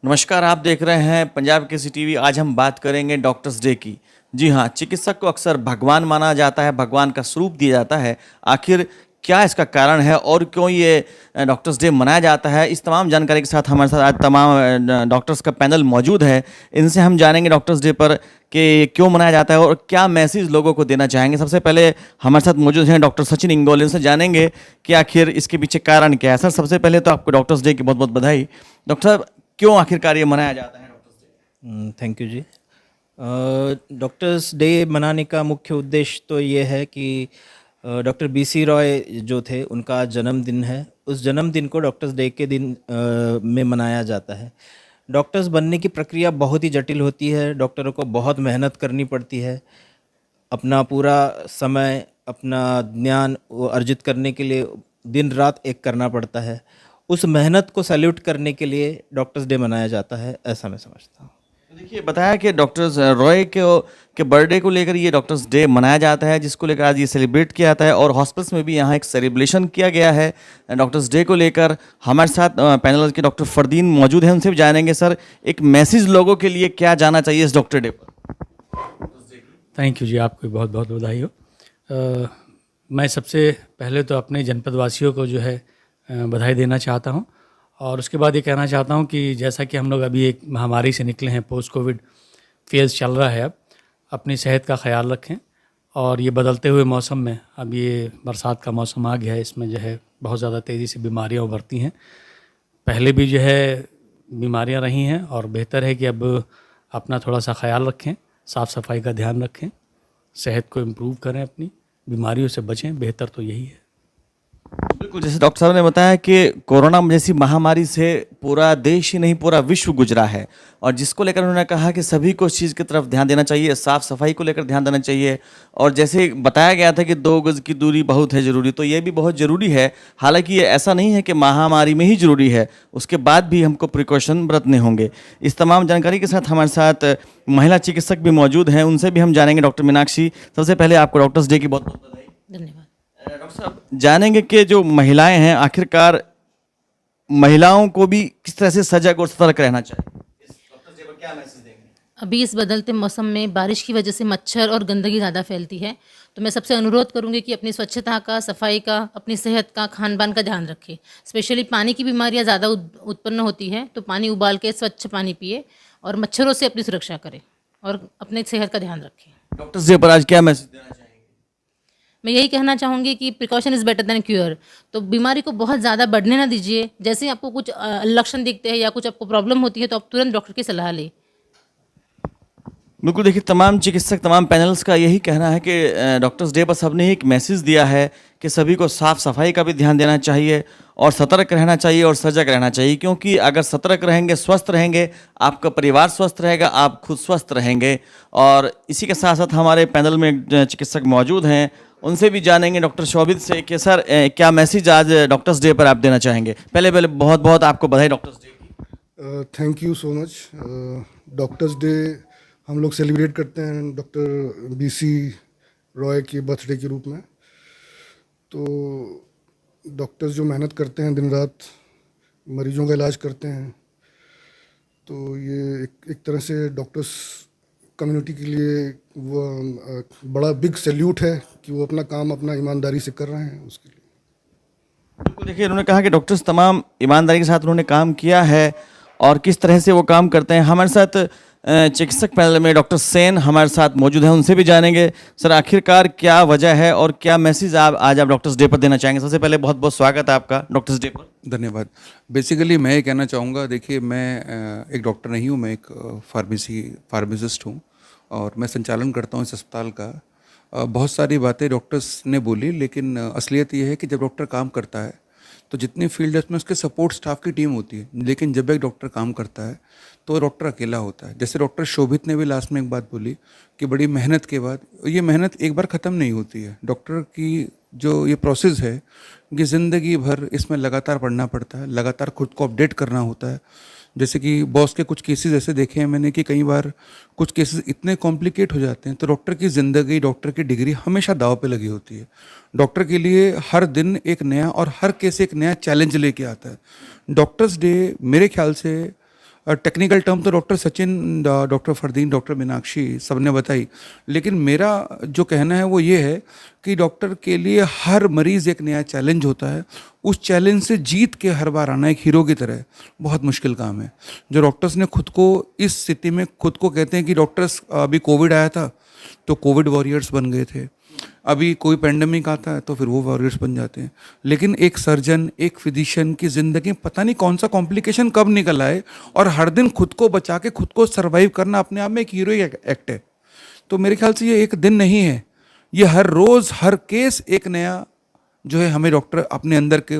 नमस्कार, आप देख रहे हैं पंजाब केसरी टीवी। आज हम बात करेंगे डॉक्टर्स डे की। जी हाँ, चिकित्सक को अक्सर भगवान माना जाता है, भगवान का स्वरूप दिया जाता है। आखिर क्या इसका कारण है और क्यों ये डॉक्टर्स डे मनाया जाता है, इस तमाम जानकारी के साथ हमारे साथ आज तमाम डॉक्टर्स का पैनल मौजूद है। इनसे हम जानेंगे डॉक्टर्स डे पर कि क्यों मनाया जाता है और क्या मैसेज लोगों को देना चाहेंगे। सबसे पहले हमारे साथ मौजूद हैं डॉक्टर सचिन इंगोल। इनसे जानेंगे कि आखिर इसके पीछे कारण क्या है। सर, सबसे पहले तो आपको डॉक्टर्स डे की बहुत बहुत बधाई। डॉक्टर साहब, क्यों आखिरकार ये मनाया जाता है डॉक्टर्स डे? थैंक यू जी। डॉक्टर्स डे मनाने का मुख्य उद्देश्य तो ये है कि डॉक्टर बीसी रॉय जो थे उनका आज जन्मदिन है। उस जन्मदिन को डॉक्टर्स डे के दिन में मनाया जाता है। डॉक्टर्स बनने की प्रक्रिया बहुत ही जटिल होती है। डॉक्टरों को बहुत मेहनत करनी पड़ती है। अपना पूरा समय, अपना ज्ञान वो अर्जित करने के लिए दिन रात एक करना पड़ता है। उस मेहनत को सैल्यूट करने के लिए डॉक्टर्स डे मनाया जाता है, ऐसा मैं समझता हूँ। तो देखिए, बताया कि डॉक्टर्स रॉय के बर्थडे को लेकर ये डॉक्टर्स डे मनाया जाता है, जिसको लेकर आज ये सेलिब्रेट किया जाता है और हॉस्पिटल्स में भी यहाँ एक सेलिब्रेशन किया गया है डॉक्टर्स डे को लेकर। हमारे साथ पैनल के डॉक्टर फरदीन मौजूद हैं, उनसे भी जानेंगे सर एक मैसेज लोगों के लिए क्या जाना चाहिए इस डॉक्टर डे पर। थैंक यू जी, आपको बहुत बहुत बधाई हो। मैं सबसे पहले तो अपने जनपद वासियों को जो है बधाई देना चाहता हूं और उसके बाद ये कहना चाहता हूं कि जैसा कि हम लोग अभी एक महामारी से निकले हैं, पोस्ट कोविड फेज़ चल रहा है, अब अपनी सेहत का ख्याल रखें। और ये बदलते हुए मौसम में, अब ये बरसात का मौसम आ गया है, इसमें जो है बहुत ज़्यादा तेज़ी से बीमारियाँ उभरती हैं। पहले भी जो है बीमारियाँ रही हैं और बेहतर है कि अब अपना थोड़ा सा ख्याल रखें, साफ़ सफाई का ध्यान रखें, सेहत को इम्प्रूव करें, अपनी बीमारियों से बचें। बेहतर तो यही है। बिल्कुल, जैसे डॉक्टर साहब ने बताया कि कोरोना जैसी महामारी से पूरा देश ही नहीं पूरा विश्व गुजरा है और जिसको लेकर उन्होंने कहा कि सभी को इस चीज़ की तरफ ध्यान देना चाहिए, साफ सफाई को लेकर ध्यान देना चाहिए। और जैसे बताया गया था कि 2 गज की दूरी बहुत है ज़रूरी, तो ये भी बहुत ज़रूरी है। हालांकि ये ऐसा नहीं है कि महामारी में ही ज़रूरी है, उसके बाद भी हमको प्रिकॉशन बरतने होंगे। इस तमाम जानकारी के साथ हमारे साथ महिला चिकित्सक भी मौजूद हैं, उनसे भी हम जानेंगे। डॉक्टर मीनाक्षी, सबसे पहले आपको डॉक्टर्स डे की बहुत बहुत बधाई। धन्यवाद। डॉक्टर साहब, जानेंगे कि जो महिलाएं हैं, आखिरकार महिलाओं को भी किस तरह से सजग और सतर्क रहना चाहिए, इस डॉक्टर्स डे पर क्या मैसेज देंगे? अभी इस बदलते मौसम में बारिश की वजह से मच्छर और गंदगी ज़्यादा फैलती है, तो मैं सबसे अनुरोध करूंगी कि अपनी स्वच्छता का, सफाई का, अपनी सेहत का, खान पान का ध्यान रखें। स्पेशली पानी की बीमारियां ज़्यादा उत्पन्न होती हैं, तो पानी उबाल के स्वच्छ पानी पिए और मच्छरों से अपनी सुरक्षा करें और अपने सेहत का ध्यान रखें। डॉक्टर्स डे पर आज क्या मैसेज देना चाहेंगे? मैं यही कहना चाहूँगी कि precaution is better than cure. तो बीमारी को बहुत ज़्यादा बढ़ने ना दीजिए। जैसे ही आपको कुछ लक्षण दिखते हैं या कुछ आपको प्रॉब्लम होती है, तो आप तुरंत डॉक्टर की सलाह लें। बिल्कुल, देखिए, तमाम चिकित्सक, तमाम पैनल्स का यही कहना है कि डॉक्टर्स डे पर सबने एक मैसेज दिया है कि सभी को साफ सफाई का भी ध्यान देना चाहिए और सतर्क रहना चाहिए और सजग रहना चाहिए, क्योंकि अगर सतर्क रहेंगे, स्वस्थ रहेंगे, आपका परिवार स्वस्थ रहेगा, आप खुद स्वस्थ रहेंगे। और इसी के साथ साथ हमारे पैनल में चिकित्सक मौजूद हैं, उनसे भी जानेंगे डॉक्टर शोभित से कि सर क्या मैसेज आज डॉक्टर्स डे पर आप देना चाहेंगे। पहले पहले बहुत बहुत आपको बधाई डॉक्टर्स डे की। Thank you so much. Doctors day हम लोग सेलिब्रेट करते हैं डॉक्टर बीसी रॉय के बर्थडे के रूप में। तो डॉक्टर्स जो मेहनत करते हैं, दिन रात मरीजों का इलाज करते हैं, तो ये एक तरह से डॉक्टर्स कम्युनिटी के लिए वो बड़ा बिग सैल्यूट है कि वो अपना काम अपना ईमानदारी से कर रहे हैं उसके लिए। बिल्कुल, देखिए, उन्होंने कहा कि डॉक्टर्स तमाम ईमानदारी के साथ उन्होंने काम किया है और किस तरह से वो काम करते हैं। हमारे साथ चिकित्सक पैनल में डॉक्टर सेन हमारे साथ मौजूद हैं, उनसे भी जानेंगे सर आखिरकार क्या वजह है और क्या मैसेज आज आप डॉक्टर्स डे पर देना चाहेंगे। सबसे पहले बहुत बहुत स्वागत है आपका डॉक्टर्स डे पर। धन्यवाद। बेसिकली मैं ये कहना चाहूँगा, देखिए, मैं एक डॉक्टर नहीं हूँ, मैं एक फार्मासिस्ट हूँ और मैं संचालन करता हूँ इस अस्पताल का। बहुत सारी बातें डॉक्टर्स ने बोली, लेकिन असलियत ये है कि जब डॉक्टर काम करता है तो जितनी फील्ड है उसमें उसके सपोर्ट स्टाफ की टीम होती है, लेकिन जब एक डॉक्टर काम करता है तो डॉक्टर अकेला होता है। जैसे डॉक्टर शोभित ने भी लास्ट में एक बात बोली कि बड़ी मेहनत के बाद, ये मेहनत एक बार ख़त्म नहीं होती है। डॉक्टर की जो ये प्रोसेस है, ये ज़िंदगी भर इसमें लगातार पढ़ना पड़ता है, लगातार खुद को अपडेट करना होता है। जैसे कि बॉस के कुछ केसेस ऐसे देखे हैं मैंने कि कई बार कुछ केसेस इतने कॉम्प्लिकेट हो जाते हैं, तो डॉक्टर की ज़िंदगी, डॉक्टर की डिग्री हमेशा दाव पे लगी होती है। डॉक्टर के लिए हर दिन एक नया और हर केस एक नया चैलेंज लेके आता है। डॉक्टर्स डे मेरे ख्याल से टेक्निकल टर्म तो doctor Sachin, doctor Fardeen, doctor Meenakshi सब ने बताई, लेकिन मेरा जो कहना है वो ये है कि डॉक्टर के लिए हर मरीज़ एक नया चैलेंज होता है। उस चैलेंज से जीत के हर बार आना एक हीरो की तरह बहुत मुश्किल काम है। जो डॉक्टर्स ने खुद को इस स्थिति में खुद को कहते हैं कि डॉक्टर्स, अभी कोविड आया था तो कोविड वॉरियर्स बन गए थे, अभी कोई पेंडेमिक आता है तो फिर वो वॉरियर्स बन जाते हैं। लेकिन एक सर्जन, एक फिजिशियन की ज़िंदगी में पता नहीं कौन सा कॉम्प्लिकेशन कब निकल आए, और हर दिन खुद को बचा के खुद को सर्वाइव करना अपने आप में एक हीरोइक एक्ट है। तो मेरे ख्याल से ये एक दिन नहीं है, ये हर रोज़ हर केस एक नया जो है हमें डॉक्टर अपने अंदर के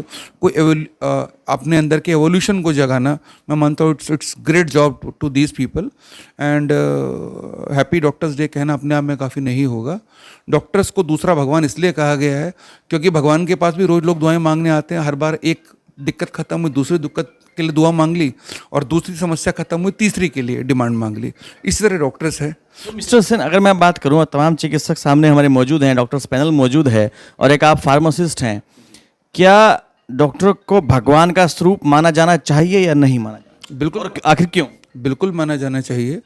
अपने अंदर के एवोल्यूशन को जगाना, मैं मानता हूँ it's great job to these people. And happy doctors day कहना अपने आप में काफ़ी नहीं होगा। डॉक्टर्स को दूसरा भगवान इसलिए कहा गया है क्योंकि भगवान के पास भी रोज़ लोग दुआएं मांगने आते हैं। हर बार एक दिक्कत खत्म हुई, दूसरी दिक्कत के लिए दुआ मांग ली, और दूसरी समस्या खत्म हुई, तीसरी के लिए डिमांड मांग ली। इसी तरह डॉक्टर्स है। तो मिस्टर सेन, अगर मैं बात करूँ, तमाम चिकित्सक सामने हमारे मौजूद हैं, डॉक्टर्स पैनल मौजूद है, और एक आप फार्मासिस्ट हैं, क्या डॉक्टर को भगवान का स्वरूप माना जाना चाहिए या नहीं माना जाना? बिल्कुल, और आखिर क्यों? बिल्कुल माना जाना चाहिए,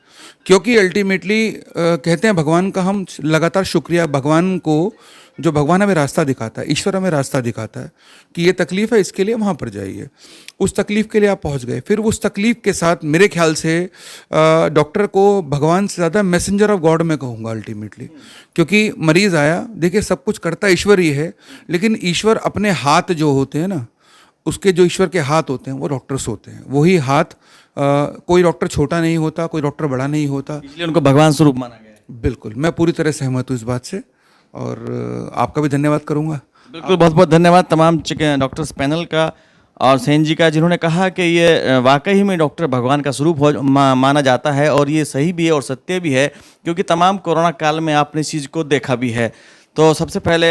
क्योंकि अल्टीमेटली कहते हैं भगवान का हम लगातार शुक्रिया, भगवान को, जो भगवान हमें रास्ता दिखाता है, ईश्वर हमें रास्ता दिखाता है कि ये तकलीफ़ है, इसके लिए वहाँ पर जाइए। उस तकलीफ़ के लिए आप पहुँच गए, फिर उस तकलीफ़ के साथ मेरे ख्याल से डॉक्टर को भगवान से ज़्यादा मैसेंजर ऑफ गॉड मैं कहूँगा अल्टीमेटली। क्योंकि मरीज़ आया, देखिए सब कुछ करता ईश्वर ही है, लेकिन ईश्वर अपने हाथ जो होते हैं ना, उसके जो ईश्वर के हाथ होते हैं वो डॉक्टर्स होते हैं। वही हाथ, कोई डॉक्टर छोटा नहीं होता, कोई डॉक्टर बड़ा नहीं होता, इसलिए उनको भगवान स्वरूप माना गया है। बिल्कुल, मैं पूरी तरह सहमत हूँ इस बात से, और आपका भी धन्यवाद करूँगा। बिल्कुल, बहुत बहुत धन्यवाद तमाम डॉक्टर्स पैनल का और सेन जी का, जिन्होंने कहा कि ये वाकई में डॉक्टर भगवान का स्वरूप माना जाता है, और ये सही भी है और सत्य भी है, क्योंकि तमाम कोरोना काल में आपने इस चीज़ को देखा भी है। तो सबसे पहले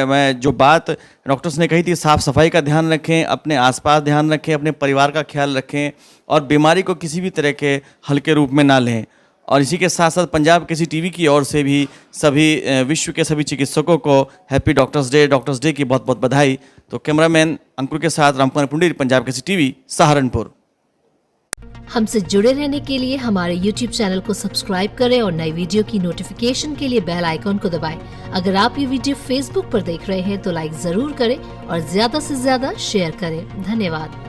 मैं जो बात डॉक्टर्स ने कही थी, साफ़ सफाई का ध्यान रखें, अपने आसपास ध्यान रखें, अपने परिवार का ख्याल रखें, और बीमारी को किसी भी तरह के हल्के रूप में ना लें। और इसी के साथ साथ पंजाब केसी टीवी की ओर से भी सभी विश्व के सभी चिकित्सकों को हैप्पी डॉक्टर्स डे की बहुत बहुत बधाई। तो कैमरामैन अंकुर के साथ रामकुमार पुंडीर, पंजाब केसी टीवी, सहारनपुर। हमसे जुड़े रहने के लिए हमारे YouTube चैनल को सब्सक्राइब करें और नई वीडियो की नोटिफिकेशन के लिए बेल आइकॉन को दबाएं। अगर आप ये वीडियो Facebook पर देख रहे हैं तो लाइक जरूर करें और ज्यादा से ज्यादा शेयर करें। धन्यवाद।